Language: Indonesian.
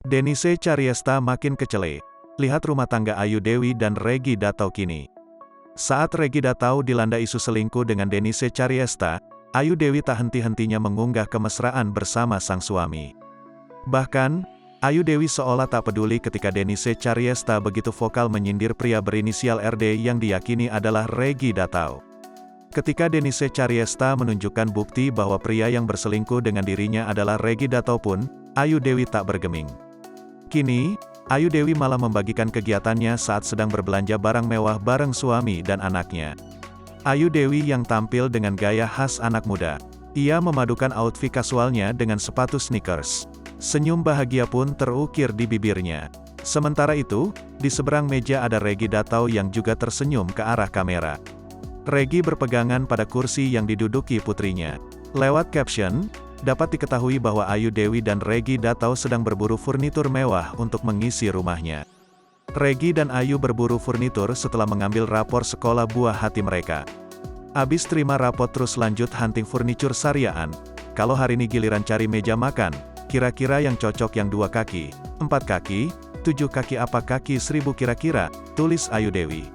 Denise Cariesta makin kecele. Lihat rumah tangga Ayu Dewi dan Reggy Datau kini. Saat Reggy Datau dilanda isu selingkuh dengan Denise Cariesta, Ayu Dewi tak henti-hentinya mengunggah kemesraan bersama sang suami. Bahkan, Ayu Dewi seolah tak peduli ketika Denise Cariesta begitu vokal menyindir pria berinisial RD yang diyakini adalah Reggy Datau. Ketika Denise Cariesta menunjukkan bukti bahwa pria yang berselingkuh dengan dirinya adalah Reggy Datau pun, Ayu Dewi tak bergeming. Kini, Ayu Dewi malah membagikan kegiatannya saat sedang berbelanja barang mewah bareng suami dan anaknya. Ayu Dewi yang tampil dengan gaya khas anak muda. Ia memadukan outfit kasualnya dengan sepatu sneakers. Senyum bahagia pun terukir di bibirnya. Sementara itu, di seberang meja ada Reggy Datau yang juga tersenyum ke arah kamera. Reggy berpegangan pada kursi yang diduduki putrinya. Lewat caption, dapat diketahui bahwa Ayu Dewi dan Reggy Datau sedang berburu furnitur mewah untuk mengisi rumahnya. Reggy dan Ayu berburu furnitur setelah mengambil rapor sekolah buah hati mereka. Abis terima rapor terus lanjut hunting furnitur syariahan. Kalau hari ini giliran cari meja makan, kira-kira yang cocok yang 2 kaki, 4 kaki, 7 kaki apa kaki 1000 kira-kira, tulis Ayu Dewi.